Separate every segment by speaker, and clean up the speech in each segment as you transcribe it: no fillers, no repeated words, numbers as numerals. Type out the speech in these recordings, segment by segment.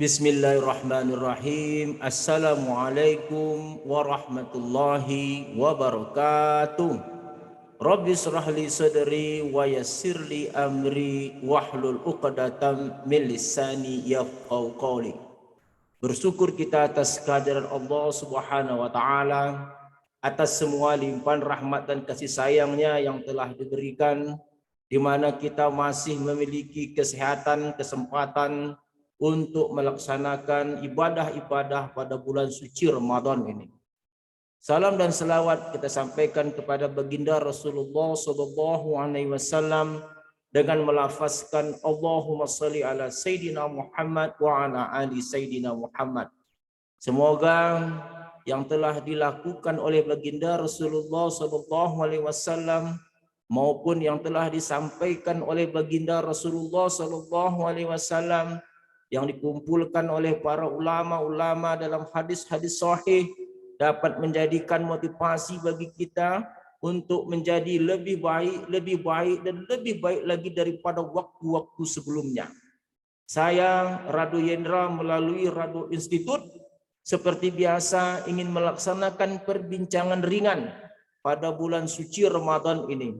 Speaker 1: Bismillahirrahmanirrahim. Assalamualaikum warahmatullahi wabarakatuh. Rabbi shrah li sadri wa yassir li amri wahlul 'uqdatam min lisani yafqahu qawli. Bersyukur kita atas kehadiran Allah Subhanahu wa taala, atas semua limpahan rahmat dan kasih sayangnya yang telah diberikan, di mana kita masih memiliki kesehatan, kesempatan untuk melaksanakan ibadah-ibadah pada bulan suci Ramadan ini. Salam dan selawat kita sampaikan kepada baginda Rasulullah sallallahu alaihi wasallam dengan melafazkan Allahumma shalli ala Sayyidina Muhammad wa ala ali Sayyidina Muhammad. Semoga yang telah dilakukan oleh baginda Rasulullah sallallahu alaihi wasallam maupun yang telah disampaikan oleh baginda Rasulullah sallallahu alaihi wasallam yang dikumpulkan oleh para ulama-ulama dalam hadis-hadis sahih dapat menjadikan motivasi bagi kita untuk menjadi lebih baik dan lebih baik lagi daripada waktu-waktu sebelumnya. Saya Rado Yendra melalui Rado Institute seperti biasa ingin melaksanakan perbincangan ringan pada bulan suci Ramadan ini.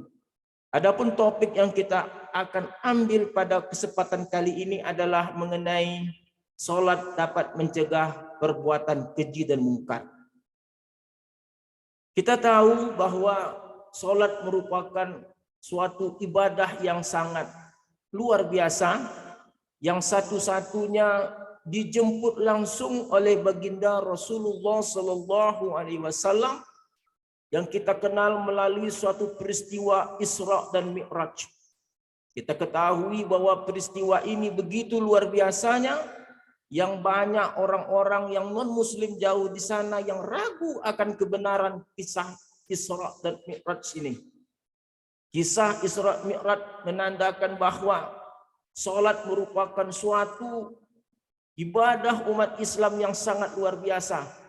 Speaker 1: Adapun topik yang kita akan ambil pada kesempatan kali ini adalah mengenai sholat dapat mencegah perbuatan keji dan mungkar. Kita tahu bahwa sholat merupakan suatu ibadah yang sangat luar biasa, yang satu-satunya dijemput langsung oleh baginda Rasulullah Sallallahu Alaihi Wasallam, yang kita kenal melalui suatu peristiwa Isra dan Mi'raj. Kita ketahui bahwa peristiwa ini begitu luar biasanya, yang banyak orang-orang yang non-muslim jauh di sana yang ragu akan kebenaran kisah Isra dan Mi'raj ini. Kisah Isra Mi'raj menandakan bahwa sholat merupakan suatu ibadah umat Islam yang sangat luar biasa,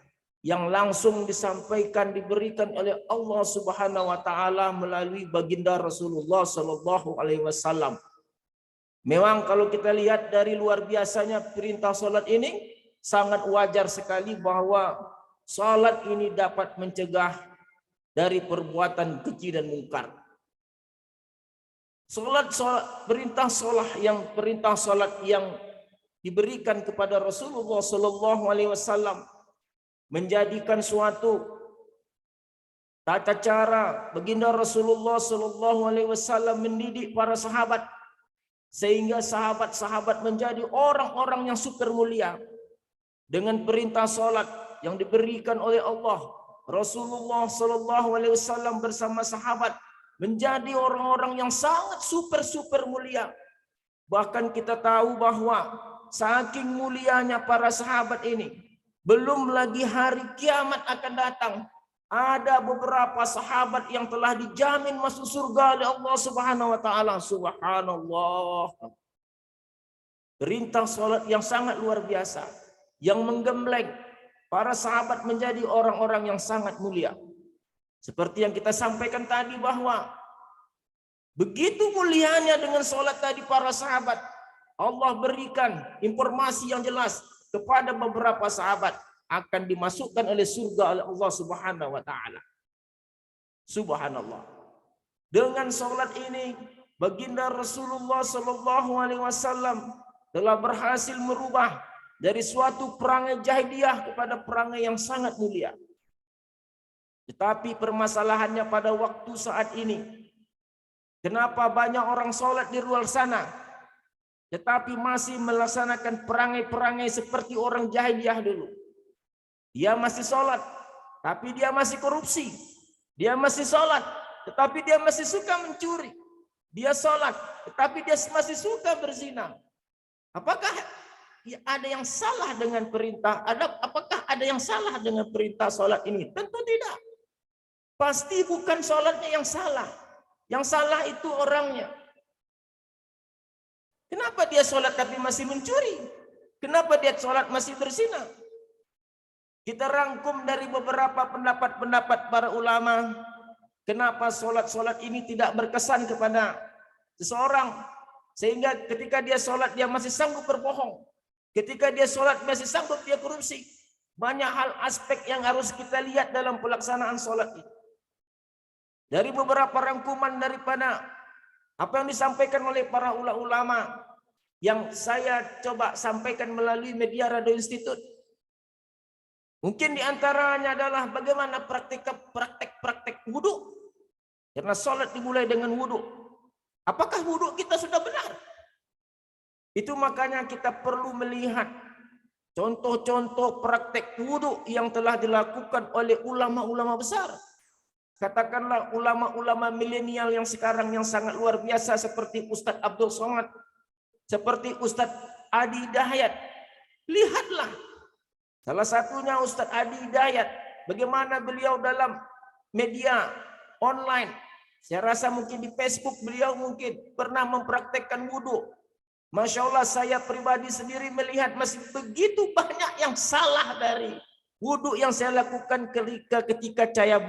Speaker 1: yang langsung disampaikan, diberikan oleh Allah Subhanahu wa taala melalui baginda Rasulullah sallallahu alaihi wasallam. Memang kalau kita lihat dari luar biasanya perintah salat ini, sangat wajar sekali bahwa salat ini dapat mencegah dari perbuatan keji dan mungkar. Perintah salat yang diberikan kepada Rasulullah sallallahu alaihi wasallam menjadikan suatu tata cara baginda Rasulullah sallallahu alaihi wasallam mendidik para sahabat sehingga sahabat-sahabat menjadi orang-orang yang super mulia. Dengan perintah salat yang diberikan oleh Allah, Rasulullah sallallahu alaihi wasallam bersama sahabat menjadi orang-orang yang sangat super mulia. Bahkan kita tahu bahwa saking mulianya para sahabat ini, belum lagi hari kiamat akan datang, ada beberapa sahabat yang telah dijamin masuk surga oleh Allah Subhanahu wa taala. Subhanallah. Perintah salat yang sangat luar biasa, yang menggembleng para sahabat menjadi orang-orang yang sangat mulia. Seperti yang kita sampaikan tadi bahwa begitu mulianya dengan salat tadi para sahabat, Allah berikan informasi yang jelas kepada beberapa sahabat akan dimasukkan oleh surga oleh Allah Subhanahu wa taala. Subhanallah. Dengan salat ini baginda Rasulullah sallallahu alaihi wasallam telah berhasil merubah dari suatu perangai jahiliyah kepada perangai yang sangat mulia. Tetapi permasalahannya pada waktu saat ini, kenapa banyak orang salat di luar sana tetapi masih melaksanakan perangai-perangai seperti orang jahiliyah dulu? Dia masih sholat, tapi dia masih korupsi. Dia masih sholat, tetapi dia masih suka mencuri. Dia sholat, tetapi dia masih suka berzina. Apakah ada yang salah dengan perintah? Apakah ada yang salah dengan perintah sholat ini? Tentu tidak. Pasti bukan sholatnya yang salah. Yang salah itu orangnya. Kenapa dia sholat tapi masih mencuri? Kenapa dia sholat masih berzina? Kita rangkum dari beberapa pendapat-pendapat para ulama. Kenapa sholat-sholat ini tidak berkesan kepada seseorang? Sehingga ketika dia sholat dia masih sanggup berbohong. Ketika dia sholat masih sanggup dia korupsi. Banyak hal aspek yang harus kita lihat dalam pelaksanaan sholat itu. Dari beberapa rangkuman daripada apa yang disampaikan oleh para ulama yang saya coba sampaikan melalui media Radio Institut. Mungkin diantaranya adalah bagaimana praktek wudhu. Karena sholat dimulai dengan wudhu. Apakah wudhu kita sudah benar? Itu makanya kita perlu melihat contoh-contoh praktek wudhu yang telah dilakukan oleh ulama-ulama besar. Katakanlah ulama-ulama milenial yang sekarang yang sangat luar biasa seperti Ustadz Abdul Somad, seperti Ustadz Adi Hidayat. Lihatlah salah satunya Ustadz Adi Hidayat, bagaimana beliau dalam media online. Saya rasa mungkin di Facebook beliau mungkin pernah mempraktekkan wudhu. Masya Allah, saya pribadi sendiri melihat masih begitu banyak yang salah dari wudhu yang saya lakukan ketika saya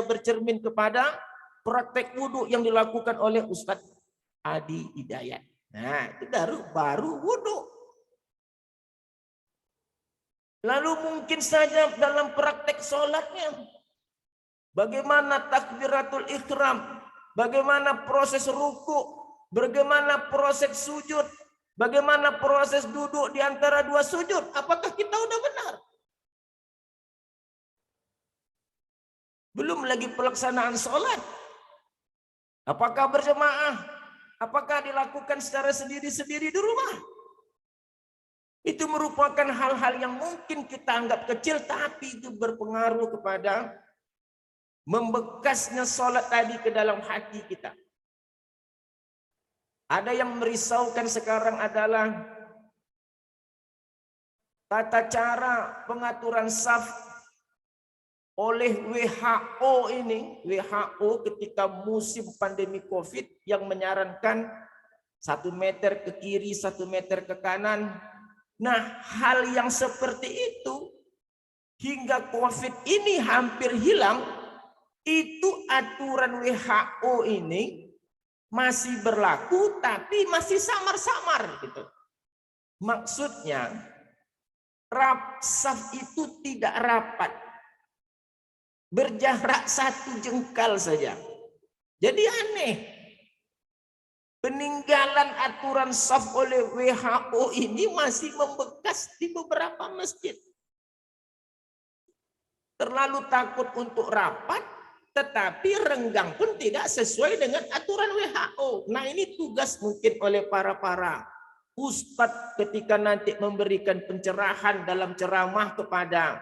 Speaker 1: bercermin kepada praktek wudhu yang dilakukan oleh Ustadz Adi Hidayat. Nah, itu baru wudhu. Lalu mungkin saja dalam praktek sholatnya, bagaimana takbiratul ihram, bagaimana proses ruku, bagaimana proses sujud, bagaimana proses duduk di antara dua sujud. Apakah kita udah benar? Belum lagi pelaksanaan sholat. Apakah berjemaah? Apakah dilakukan secara sendiri-sendiri di rumah? Itu merupakan hal-hal yang mungkin kita anggap kecil, tapi itu berpengaruh kepada membekasnya sholat tadi ke dalam hati kita. Ada yang merisaukan sekarang adalah tata cara pengaturan saf oleh WHO ini. WHO ketika musim pandemi COVID yang menyarankan 1 meter ke kiri, 1 meter ke kanan. Nah, hal yang seperti itu hingga COVID ini hampir hilang, itu aturan WHO ini masih berlaku tapi masih samar-samar gitu. Maksudnya saf itu tidak rapat, berjarak 1 jengkal saja. Jadi aneh, peninggalan aturan saf oleh WHO ini masih membekas di beberapa masjid. Terlalu takut untuk rapat, tetapi renggang pun tidak sesuai dengan aturan WHO. Nah, ini tugas mungkin oleh para ustadz ketika nanti memberikan pencerahan dalam ceramah kepada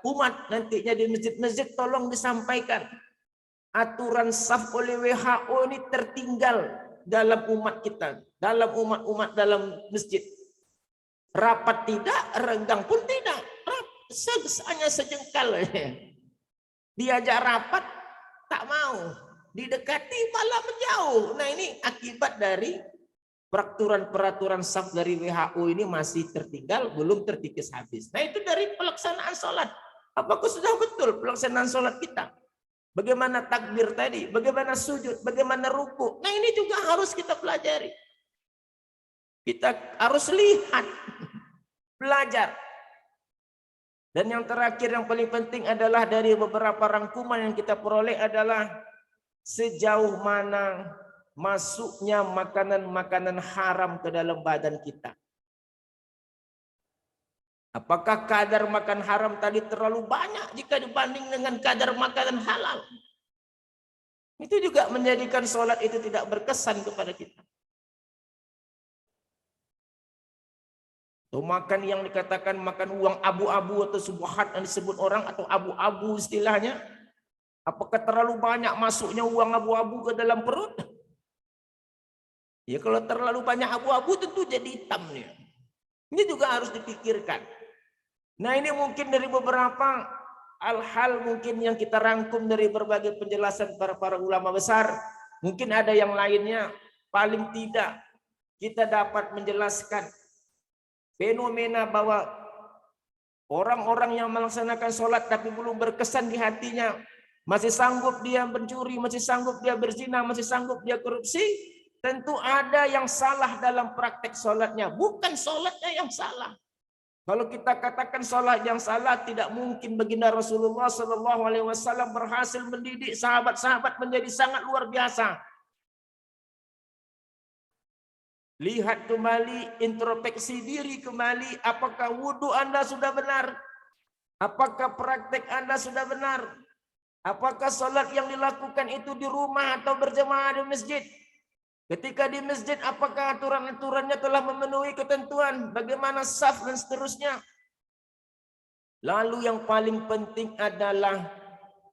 Speaker 1: umat nantinya di masjid-masjid, tolong disampaikan aturan saf oleh WHO ini tertinggal dalam umat kita, dalam umat dalam masjid. Rapat tidak, renggang pun tidak. Hanya sejengkal. Diajak rapat tak mau, didekati malah menjauh. Nah, ini akibat dari peraturan saf dari WHO ini masih tertinggal, belum terkikis habis. Nah, itu dari pelaksanaan sholat. Apakah sudah betul pelaksanaan sholat kita? Bagaimana takbir tadi, bagaimana sujud, bagaimana ruku. Nah, ini juga harus kita pelajari. Kita harus lihat, belajar. Dan yang terakhir yang paling penting adalah dari beberapa rangkuman yang kita peroleh adalah sejauh mana masuknya makanan-makanan haram ke dalam badan kita. Apakah kadar makan haram tadi terlalu banyak jika dibanding dengan kadar makanan halal? Itu juga menjadikan sholat itu tidak berkesan kepada kita. Atau makan yang dikatakan makan uang abu-abu atau subuhat yang disebut orang, atau abu-abu istilahnya. Apakah terlalu banyak masuknya uang abu-abu ke dalam perut? Ya, kalau terlalu banyak abu-abu tentu jadi hitam nih. Ini juga harus dipikirkan. Nah, ini mungkin dari beberapa hal-hal mungkin yang kita rangkum dari berbagai penjelasan para ulama besar. Mungkin ada yang lainnya. Paling tidak kita dapat menjelaskan fenomena bahwa orang-orang yang melaksanakan sholat tapi belum berkesan di hatinya, masih sanggup dia mencuri, masih sanggup dia berzina, masih sanggup dia korupsi. Tentu ada yang salah dalam praktek sholatnya. Bukan sholatnya yang salah. Kalau kita katakan sholat yang salah, tidak mungkin baginda Rasulullah SAW berhasil mendidik sahabat-sahabat menjadi sangat luar biasa. Lihat kembali, introspeksi diri kembali, apakah wudhu Anda sudah benar? Apakah praktek Anda sudah benar? Apakah sholat yang dilakukan itu di rumah atau berjamaah di masjid? Ketika di masjid, apakah aturan-aturannya telah memenuhi ketentuan? Bagaimana saf dan seterusnya? Lalu yang paling penting adalah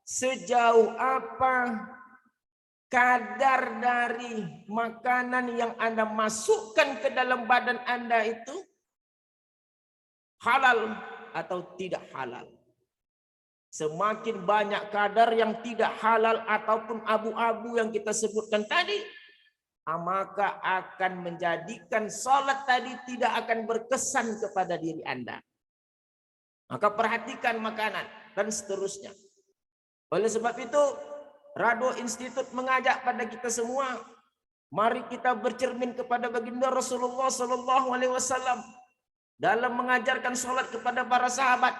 Speaker 1: sejauh apa kadar dari makanan yang Anda masukkan ke dalam badan Anda itu halal atau tidak halal. Semakin banyak kadar yang tidak halal ataupun abu-abu yang kita sebutkan tadi, maka akan menjadikan sholat tadi tidak akan berkesan kepada diri Anda. Maka perhatikan makanan dan seterusnya. Oleh sebab itu, Rado Institute mengajak pada kita semua, mari kita bercermin kepada baginda Rasulullah SAW dalam mengajarkan sholat kepada para sahabat.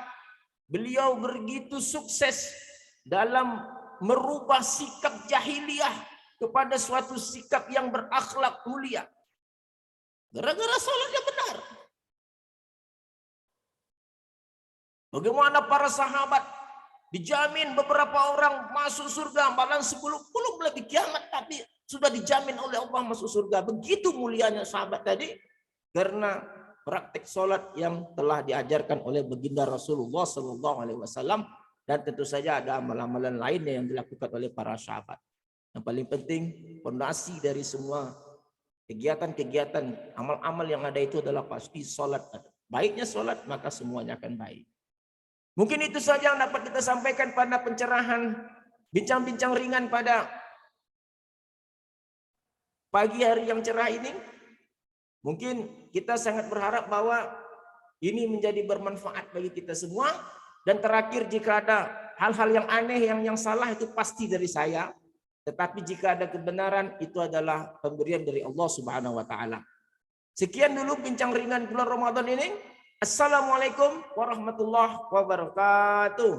Speaker 1: Beliau begitu sukses dalam merubah sikap jahiliyah kepada suatu sikap yang berakhlak mulia. Gara-gara sholatnya benar. Bagaimana para sahabat dijamin beberapa orang masuk surga, malah belum lagi kiamat tapi sudah dijamin oleh Allah masuk surga. Begitu mulianya sahabat tadi karena praktik sholat yang telah diajarkan oleh baginda Rasulullah SAW, dan tentu saja ada amalan-amalan lainnya yang dilakukan oleh para sahabat. Yang paling penting, fondasi dari semua kegiatan-kegiatan amal-amal yang ada itu adalah pasti sholat. Baiknya sholat, maka semuanya akan baik. Mungkin itu saja yang dapat kita sampaikan pada pencerahan bincang-bincang ringan pada pagi hari yang cerah ini. Mungkin kita sangat berharap bahwa ini menjadi bermanfaat bagi kita semua. Dan terakhir, jika ada hal-hal yang aneh, yang salah, itu pasti dari saya. Tetapi jika ada kebenaran, itu adalah pemberian dari Allah Subhanahu wa Ta'ala. Sekian dulu bincang ringan bulan Ramadan ini. Assalamualaikum warahmatullahi wabarakatuh.